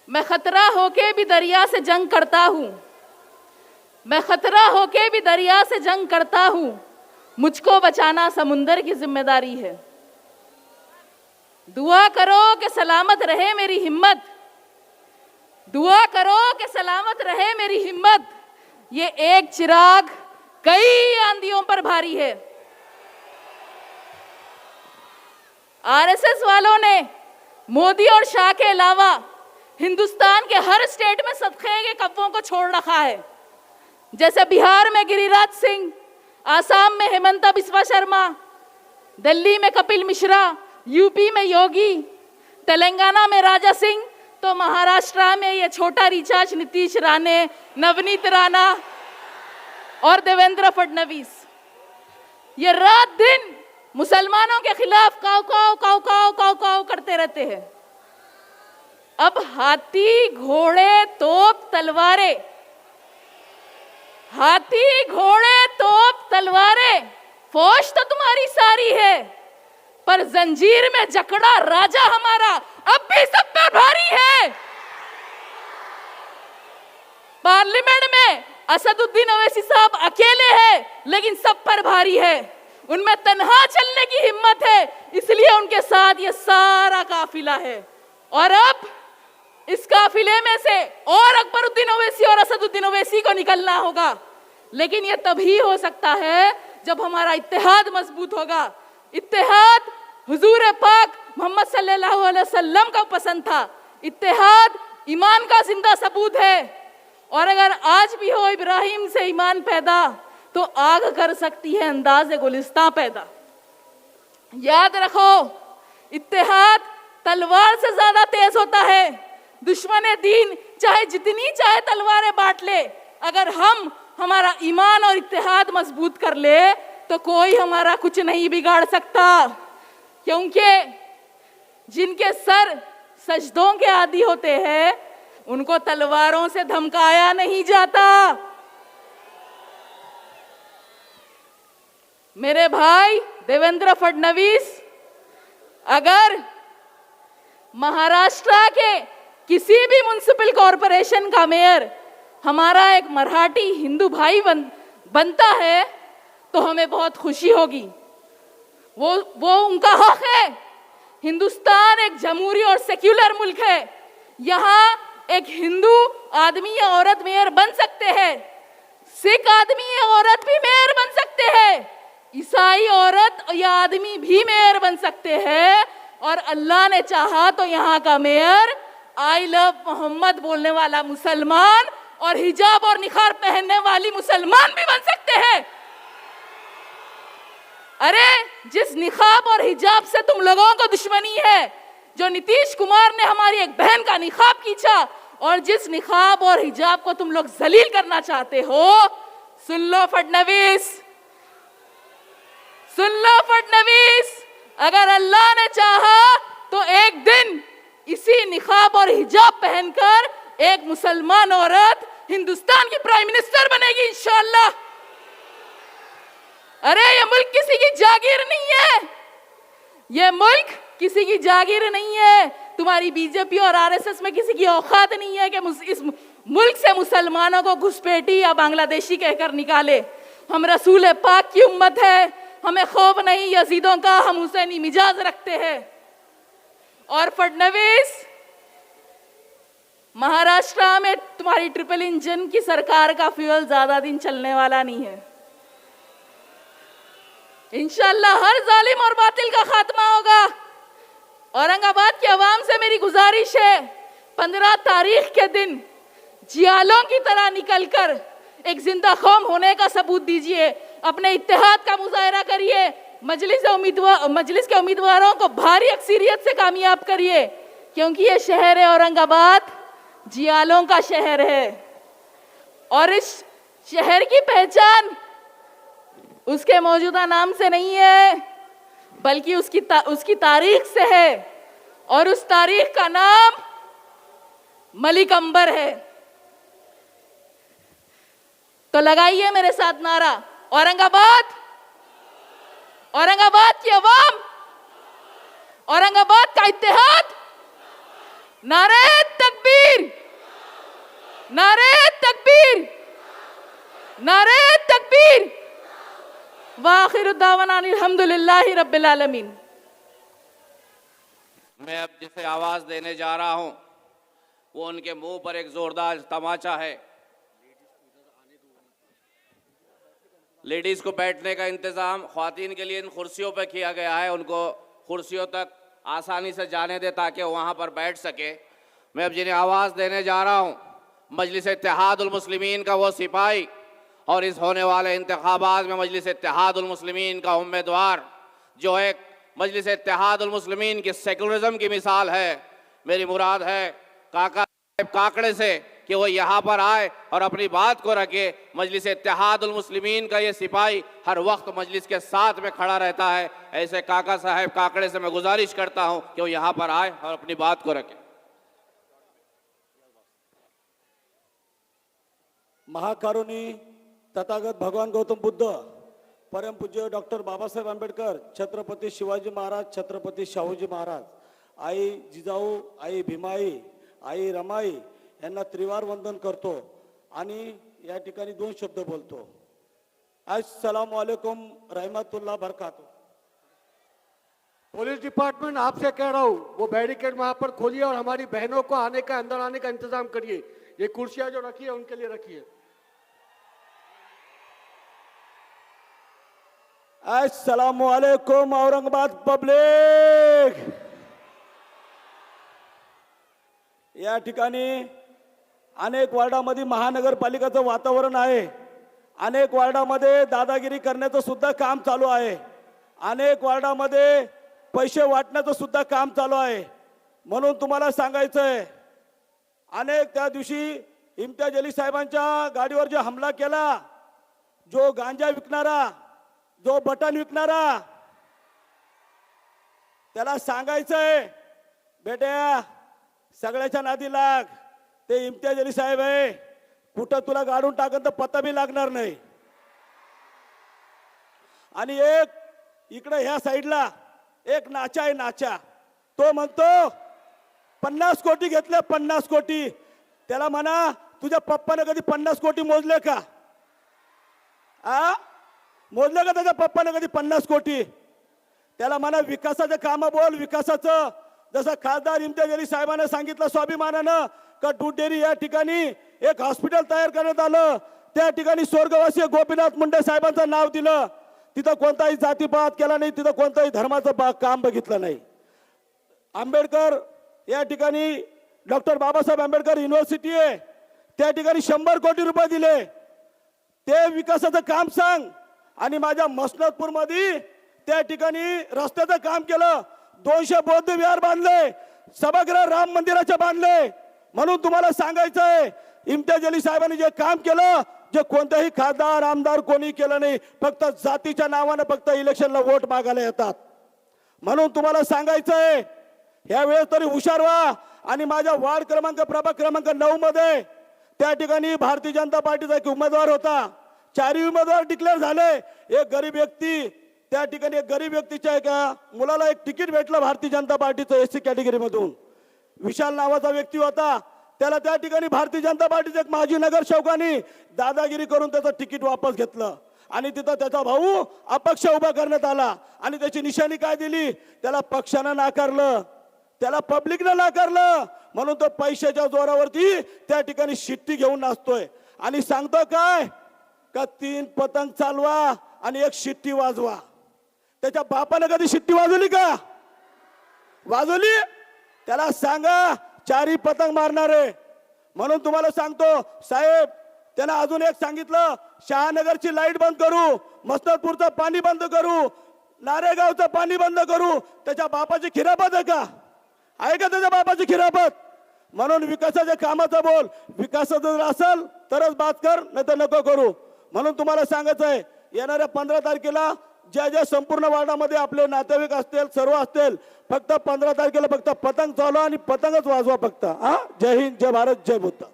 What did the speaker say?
मैं खतरा होके भी दरिया से जंग करता हूँ, मैं खतरा होके भी दरिया से जंग करता हूँ, मुझको बचाना समुंदर की जिम्मेदारी है। दुआ करो कि सलामत रहे मेरी हिम्मत, दुआ करो कि सलामत रहे मेरी हिम्मत। ये एक चिराग कई आंधियों पर भारी है। आरएसएस वालों ने मोदी और शाह के अलावा हिंदुस्तान के हर स्टेट में सदके के कब्बों को छोड़ रखा है। जैसे बिहार में गिरिराज सिंह, आसाम में हेमंता बिस्वा शर्मा, दिल्ली में कपिल मिश्रा, यूपी में योगी, तेलंगाना में राजा सिंह, तो महाराष्ट्र में ये छोटा रिचार्ज नीतीश राणे, नवनीत राणा और देवेंद्र फडणवीस ये रात दिन मुसलमानों के खिलाफ काव काव काव काव काव काव करते रहते हैं। अब हाथी घोड़े तोप तलवारें, हाथी घोड़े तोप तलवारें, फौज तो तुम्हारी सारी है, पर जंजीर में जकड़ा राजा हमारा अब भी सब पर भारी है। पार्लियामेंट में असदुद्दीन ओवैसी साहब अकेले हैं, लेकिन सब पर भारी है। उनमें तन्हा चलने की हिम्मत है, इसलिए उनके साथ ये सारा काफिला है। और अब इस काफिले में से और अकबरुद्दीन ओवैसी और असदुद्दीन ओवैसी को निकलना होगा, लेकिन ये तभी हो सकता है जब हमारा इत्तेहाद मजबूत होगा। इत्तेहाद हुजूर पाक मोहम्मद सल्लल्लाहु अलैहि वसल्लम का पसंद था। इत्तेहाद ईमान का जिंदा सबूत है, और अगर आज भी हो इब्राहिम से ईमान पैदा, तो आग कर सकती है अंदाज़े गुलिस्तां पैदा। याद रखो, इत्तेहाद तलवार से ज्यादा तेज होता है। दुश्मन दीन चाहे जितनी चाहे तलवारें बांट ले, अगर हम हमारा ईमान और इत्तेहाद मजबूत कर ले तो कोई हमारा कुछ नहीं बिगाड़ सकता। क्योंकि जिनके सर सजदों के आदी होते हैं, उनको तलवारों से धमकाया नहीं जाता। मेरे भाई देवेंद्र फडणवीस, अगर महाराष्ट्र के किसी भी म्युनिसिपल कॉरपोरेशन का मेयर हमारा एक मराठी हिंदू भाई बनता है तो हमें बहुत खुशी होगी। वो उनका हक है। हिंदुस्तान एक जमहूरी और सेक्युलर मुल्क है। यहाँ एक हिंदू आदमी या औरत मेयर बन सकते हैं, सिख आदमी या औरत भी मेयर बन सकते हैं, ईसाई औरत या आदमी भी मेयर बन सकते हैं, और अल्लाह ने चाहा तो यहाँ का मेयर आई लव मोहम्मद बोलने वाला मुसलमान और हिजाब और निखार पहनने वाली मुसलमान भी बन सकते हैं। अरे जिस निखाब और हिजाब से तुम लोगों को दुश्मनी है, जो नीतीश कुमार ने हमारी एक बहन का निखाब खींचा, और जिस निखाब और हिजाब को तुम लोग जलील करना चाहते हो, सुन लो फडणवीस, सुन लो फडणवीस, अगर अल्लाह ने चाहा तो एक दिन इसी निखाब और हिजाब पहनकर एक मुसलमान औरत हिंदुस्तान की प्राइम मिनिस्टर बनेगी इंशाअल्लाह। अरे ये मुल्क किसी की जागीर नहीं है, ये मुल्क किसी की जागीर नहीं है। तुम्हारी बीजेपी और आरएसएस में किसी की औकात नहीं है कि इस मुल्क से मुसलमानों को घुसपैठी या बांग्लादेशी कहकर निकाले। हम रसूल पाक की उम्मत है, हमें खौफ नहीं यजीदों का, हम हुसैनी मिजाज रखते हैं। और फडणवीस, महाराष्ट्र में तुम्हारी ट्रिपल इंजन की सरकार का फ्यूल ज्यादा दिन चलने वाला नहीं है। इंशाअल्लाह हर जालिम और बातिल का खात्मा होगा। औरंगाबाद की आवाम से मेरी गुजारिश है, 15 तारीख के दिन जियालों की तरह निकलकर एक जिंदा कौम होने का सबूत दीजिए, अपने इत्तेहाद का मुजाहरा करिए, मजलिस के उम्मीदवारों को भारी अक्सरियत से कामयाब करिए, क्योंकि ये शहर है औरंगाबाद जियालों का शहर है। और इस शहर की पहचान उसके मौजूदा नाम से नहीं है, बल्कि उसकी तारीख से है, और उस तारीख का नाम मलिक अंबर है। तो लगाइए मेरे साथ नारा, औरंगाबाद, औरंगाबाद की आवाम, औरंगाबाद का इत्तेहाद, नारे तकबीर, नारे तकबीर, नारे तकबीर, वाखिर दावाना अल्हम्दुलिल्लाहि रब्बिल आलमीन। मैं अब जिसे आवाज देने जा रहा हूं वो उनके मुंह पर एक जोरदार तमाचा है। लेडीज को बैठने का इंतजाम ख्वातीन के लिए इन कुर्सियों पर किया गया है, उनको कुर्सियों तक आसानी से जाने दे ताकि वहां पर बैठ सके। मैं अब जिन्हें आवाज देने जा रहा हूं मजलिस इत्तेहादुल मुस्लिमीन का वो सिपाही और इस होने वाले इंतखाबात में मजलिस इत्तेहादुल मुस्लिमीन का उम्मीदवार जो एक मजलिस इत्तेहादुल मुस्लिमीन की सेकुलरिज्म की मिसाल है। मेरी मुराद है काका साहब काकड़े से कि वो यहाँ पर आए और अपनी बात को रखे। मजलिस इत्तेहादुल मुस्लिमीन का ये सिपाही हर वक्त मजलिस के साथ में खड़ा रहता है। ऐसे काका साहब काकड़े से मैं गुजारिश करता हूँ कि वो यहाँ पर आए और अपनी बात को रखे। महाकारुणी तथागत भगवान गौतम बुद्ध, परम पूज्य डॉक्टर बाबासाहेब आंबेडकर, छत्रपती शिवाजी महाराज, छत्रपती शाहूजी महाराज, आई जिजाऊ, आई भीमाई, आई रमाई यांना त्रिवार वंदन करतो आणि या ठिकाणी दोन शब्द बोलतो। अस्सलाम वालेकुम रहमतुल्लाह बरकातहू। पुलिस डिपार्टमेंट आपसे कह रहा हूँ वो बैरिकेड वहां पर खोलिए और हमारी बहनों को आने का अंदर आने का इंतजाम करिए। ये कुर्सियां जो रखी है उनके लिए रखिए। अस्सलाम वालेकुम औरंगाबाद पब्लिक। या ठिकाणी अनेक वार्डामध्ये महानगरपालिकेचं वातावरण आहे। अनेक वार्डामध्ये दादागिरी करण्याचं सुद्धा काम चालू आहे। अनेक वार्डामध्ये पैसे वाटण्याचं सुद्धा काम चालू आहे। म्हणून तुम्हाला सांगायचं आहे, अनेक त्या दिवशी इम्तियाज अली साहेबांच्या गाडीवर जो हमला केला, जो गांजा विकणारा, जो बटन विकणारा, त्याला सांगायचंय बेट्या सगळ्याच्या नादी लाग, ते इम्तियाज अली साहेब आहे, कुठं तुला गाडून टाकन तर पत्ता बी लागणार नाही। आणि एक इकडे ह्या साईडला एक नाचा आहे, नाचा, तो म्हणतो 50 कोटी घेतले, 50 कोटी। त्याला म्हणा तुझ्या पप्पाने कधी 50 कोटी मोजले का? आ मोजले का त्याच्या पप्पाने कधी 50 कोटी? त्याला म्हणा विकासाचं काम बोल, विकासाचं। जसं खासदार इम्तियाज अली साहेबांना सांगितलं स्वाभिमानानं का दूध डेअरी या ठिकाणी एक हॉस्पिटल तयार करण्यात आलं, त्या ठिकाणी स्वर्गवासी गोपीनाथ मुंडे साहेबांचं नाव दिलं। तिथं कोणताही जातीपात केला नाही, तिथं कोणताही धर्माचं काम बघितलं नाही। आंबेडकर या ठिकाणी डॉक्टर बाबासाहेब आंबेडकर युनिव्हर्सिटी आहे, त्या ठिकाणी 100 कोटी रुपये दिले, ते विकासाचं काम सांग। आणि माझ्या मसनदपूर मध्ये त्या ठिकाणी रस्त्याचं काम केलं, 200 बौद्ध विहार बांधले, सभागृह राम मंदिराचे बांधले। म्हणून तुम्हाला सांगायचंय इम्तियाज अली साहेबांनी जे काम केलं, जे कोणत्याही खासदार आमदार कोणी केलं नाही, फक्त जातीच्या नावाने फक्त इलेक्शनला वोट मागायला येतात। म्हणून तुम्हाला सांगायचंय या वेळेस तरी हुशार व्हा। आणि माझ्या वार्ड क्रमांक प्रभाग क्रमांक 9 मध्ये त्या ठिकाणी भारतीय जनता पार्टीचा एक उमेदवार होता, 4 उमेदवार डिक्लेअर झाले। एक गरीब व्यक्ती, त्या ठिकाणी एक गरीब व्यक्तीच्या एका मुलाला एक तिकीट भेटलं भारतीय जनता पार्टीचं एससी कॅटेगरी मधून। विशाल नावाचा व्यक्ती होता, त्याला त्या ठिकाणी भारतीय जनता पार्टीचे एक माजी नगरसेवकांनी दादागिरी करून त्याचं तिकीट वापस घेतलं आणि तिथं त्याचा भाऊ अपक्ष उभा करण्यात आला। आणि त्याची निशाणी काय दिली? त्याला पक्षानं नाकारलं, त्याला पब्लिकनं नाकारलं। म्हणून तो पैशाच्या जोरावरती त्या ठिकाणी शिट्टी घेऊन नाचतोय आणि सांगतो काय का 3 पतंग चालवा आणि 1 शिट्टी वाजवा। त्याच्या बापाने कधी शिट्टी वाजवली का? वाजवली? त्याला सांगा 4 पतंग मारणार आहे। म्हणून तुम्हाला सांगतो साहेब, त्यांना अजून एक सांगितलं, शहानगरची लाईट बंद करू, मसनदपूरचं पाणी बंद करू, नारेगावचं पाणी बंद करू। त्याच्या बापाची खिरापत आहे का? आहे का त्याच्या बापाची खिरापत? म्हणून विकासाच्या कामाचं बोल, विकासाचं जर असेल तरच बात कर, नाही तर नको करू। म्हणून तुम्हाला सांगायचं आहे येणाऱ्या 15 तारखेला ज्या ज्या संपूर्ण वार्डामध्ये आपले नातेवाईक असतील, सर्व असतील, फक्त 15 तारखेला फक्त पतंग चालवा आणि पतंगच वाजवा फक्त। जय हिंद, जय भारत, जय बुद्ध।